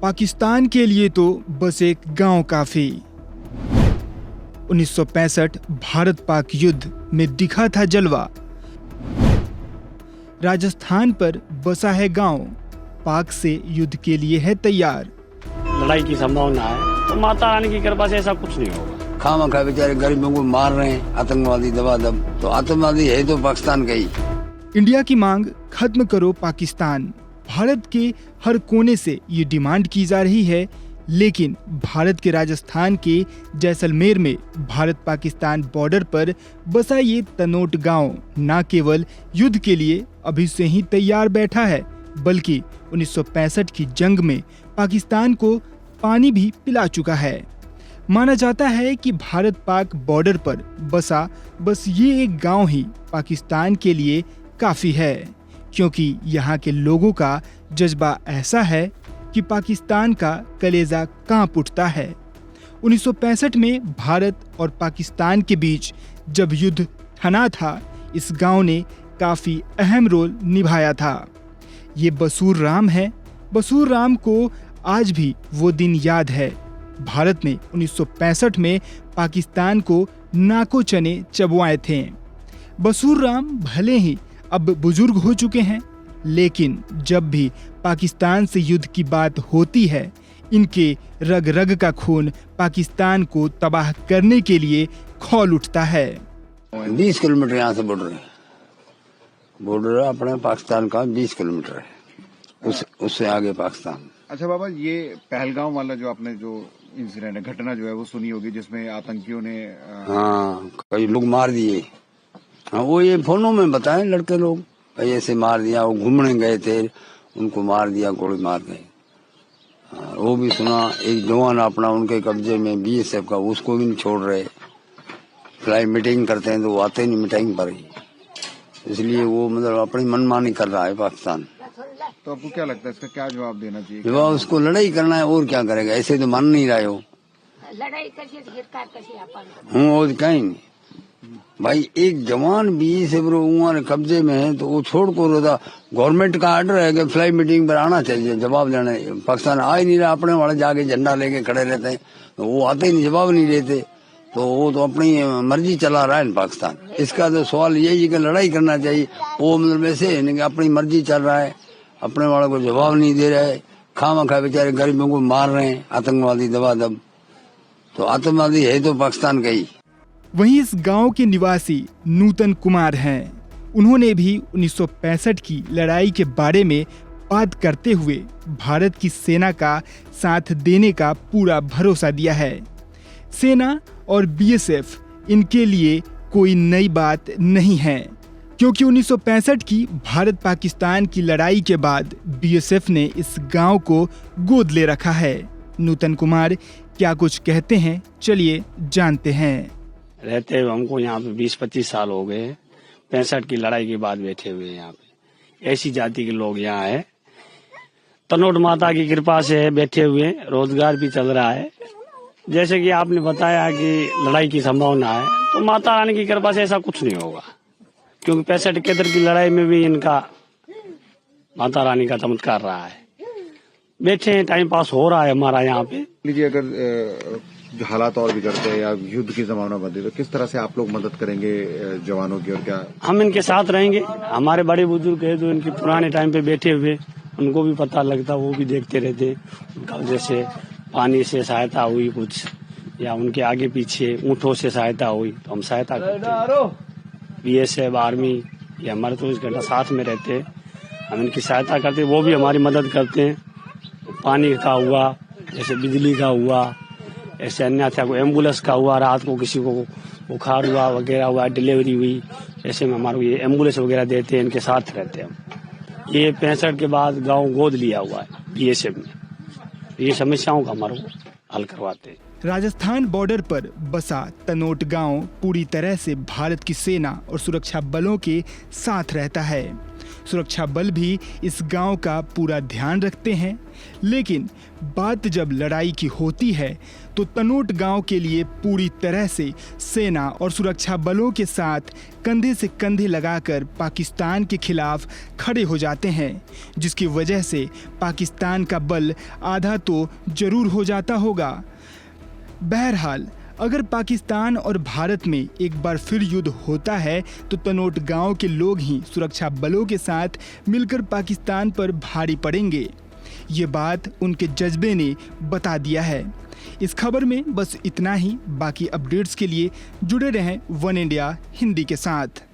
पाकिस्तान के लिए तो बस एक गांव काफी। 1965 भारत पाक युद्ध में दिखा था जलवा। राजस्थान पर बसा है गांव, पाक से युद्ध के लिए है तैयार। लड़ाई की संभावना है तो माता रानी की कृपा से ऐसा कुछ नहीं होगा। खामखा बेचारे गरीबों को मार रहे हैं आतंकवादी दबादब, तो आतंकवादी है तो पाकिस्तान का ही। इंडिया की मांग खत्म करो पाकिस्तान। भारत के हर कोने से ये डिमांड की जा रही है, लेकिन भारत के राजस्थान के जैसलमेर में भारत पाकिस्तान बॉर्डर पर बसा ये तनोट गांव न केवल युद्ध के लिए अभी से ही तैयार बैठा है, बल्कि 1965 की जंग में पाकिस्तान को पानी भी पिला चुका है। माना जाता है कि भारत पाक बॉर्डर पर बसा बस ये एक गांव ही पाकिस्तान के लिए काफी है, क्योंकि यहाँ के लोगों का जज्बा ऐसा है कि पाकिस्तान का कलेजा कांप उठता है। 1965 में भारत और पाकिस्तान के बीच जब युद्ध थमा था, इस गांव ने काफी अहम रोल निभाया था। ये बसूर राम है। बसूर राम को आज भी वो दिन याद है। भारत ने 1965 में पाकिस्तान को नाको चने चबवाए थे। बसूर राम भले ही अब बुजुर्ग हो चुके हैं, लेकिन जब भी पाकिस्तान से युद्ध की बात होती है, इनके रग रग का खून पाकिस्तान को तबाह करने के लिए खौल उठता है। 20 किलोमीटर यहाँ से बॉर्डर है अपने पाकिस्तान का, 20 किलोमीटर है, उससे आगे पाकिस्तान। अच्छा बाबा, ये पहलगाम वाला जो आपने जो इंसिडेंट है, घटना जो है वो सुनी होगी, जिसमें आतंकियों ने हाँ कई लोग मार दिए। हाँ वो ये फोनों में बताए लड़के लोग, भाई ऐसे मार दिया, वो घूमने गए थे उनको मार दिया, गोली मार गए। वो भी सुना। एक जवान अपना उनके कब्जे में बीएसएफ का, उसको भी नहीं छोड़ रहे। फ्लाई मीटिंग करते हैं तो वो आते नहीं मीटिंग पर ही, इसलिए वो मतलब अपनी मनमानी कर रहा है पाकिस्तान। तो आपको क्या लगता है इसका क्या जवाब देना चाहिए? जवाब उसको लड़ाई करना है, और क्या करेगा, ऐसे तो मान नहीं रहे हो। लड़ाई कशी कशी आपण हूँ और कहीं नहीं भाई, एक जवान भी से उम्र कब्जे में है तो वो छोड़ को रोता। गवर्नमेंट का आर्डर है कि फ्लाई मीटिंग पर आना चाहिए, जवाब देने। पाकिस्तान आ ही नहीं रहा, अपने वाले जाके झंडा लेके खड़े रहते हैं, तो वो आते ही नहीं, जवाब नहीं देते, तो वो तो अपनी मर्जी चला रहा है पाकिस्तान। इसका तो सवाल यही है कि लड़ाई करना चाहिए। वो मतलब वैसे है कि अपनी मर्जी चल रहा है, अपने वालों को जवाब नहीं दे रहे, खामखा बेचारे गरीबों को मार रहे हैं आतंकवादी दबादब, तो आतंकवादी है तो पाकिस्तान का ही। वहीं इस गांव के निवासी नूतन कुमार हैं। उन्होंने भी 1965 की लड़ाई के बारे में बात करते हुए भारत की सेना का साथ देने का पूरा भरोसा दिया है। सेना और बीएसएफ इनके लिए कोई नई बात नहीं है, क्योंकि 1965 की भारत पाकिस्तान की लड़ाई के बाद बीएसएफ ने इस गांव को गोद ले रखा है। नूतन कुमार क्या कुछ कहते हैं, चलिए जानते हैं। रहते हुए हमको यहाँ पे 20-25 साल हो गए। 65 की लड़ाई के बाद बैठे हुए हैं यहाँ पे। ऐसी जाति के लोग यहाँ है, तनोट माता की कृपा से बैठे हुए, रोजगार भी चल रहा है। जैसे कि आपने बताया कि लड़ाई की संभावना है, तो माता रानी की कृपा से ऐसा कुछ नहीं होगा, क्योंकि 65-71 की लड़ाई में भी इनका माता रानी का चमत्कार रहा है। बैठे हैं, टाइम पास हो रहा है हमारा यहाँ पे। लीजिए, अगर जो हालात और बिगड़ते हैं या युद्ध की संभावना बनती है, तो किस तरह से आप लोग मदद करेंगे जवानों की, और क्या? हम इनके साथ रहेंगे। हमारे बड़े बुजुर्ग है जो इनके पुराने टाइम पे बैठे हुए, उनको भी पता लगता, वो भी देखते रहते। उनका जैसे पानी से सहायता हुई कुछ, या उनके आगे पीछे ऊँटों से सहायता हुई, तो हम सहायता करते हैं। बीएसएफ, आर्मी, ये हमारे 24 घंटा साथ में रहते हैं, हम इनकी सहायता करते हैं, वो भी हमारी मदद करते हैं। पानी का हुआ, जैसे बिजली का हुआ, ऐसे अन्यथा कोई एम्बुलेंस का हुआ, रात को किसी को बुखार हुआ वगैरह हुआ, डिलीवरी हुई, ऐसे में हमारे को ये एम्बुलेंस वगैरह देते हैं, इनके साथ रहते हैं हम। ये 65 के बाद गांव गोद लिया हुआ है बीएसएफ में, ये समस्याओं का हमारे को हल करवाते हैं। राजस्थान बॉर्डर पर बसा तनोट गांव पूरी तरह से भारत की सेना और सुरक्षा बलों के साथ रहता है। सुरक्षा बल भी इस गांव का पूरा ध्यान रखते हैं। लेकिन बात जब लड़ाई की होती है तो तनोट गांव के लिए पूरी तरह से सेना और सुरक्षा बलों के साथ कंधे से कंधे लगाकर पाकिस्तान के खिलाफ खड़े हो जाते हैं, जिसकी वजह से पाकिस्तान का बल आधा तो जरूर हो जाता होगा। बहरहाल अगर पाकिस्तान और भारत में एक बार फिर युद्ध होता है तो तनोट गांव के लोग ही सुरक्षा बलों के साथ मिलकर पाकिस्तान पर भारी पड़ेंगे। ये बात उनके जज्बे ने बता दिया है। इस खबर में बस इतना ही। बाकी अपडेट्स के लिए जुड़े रहें वन इंडिया हिंदी के साथ।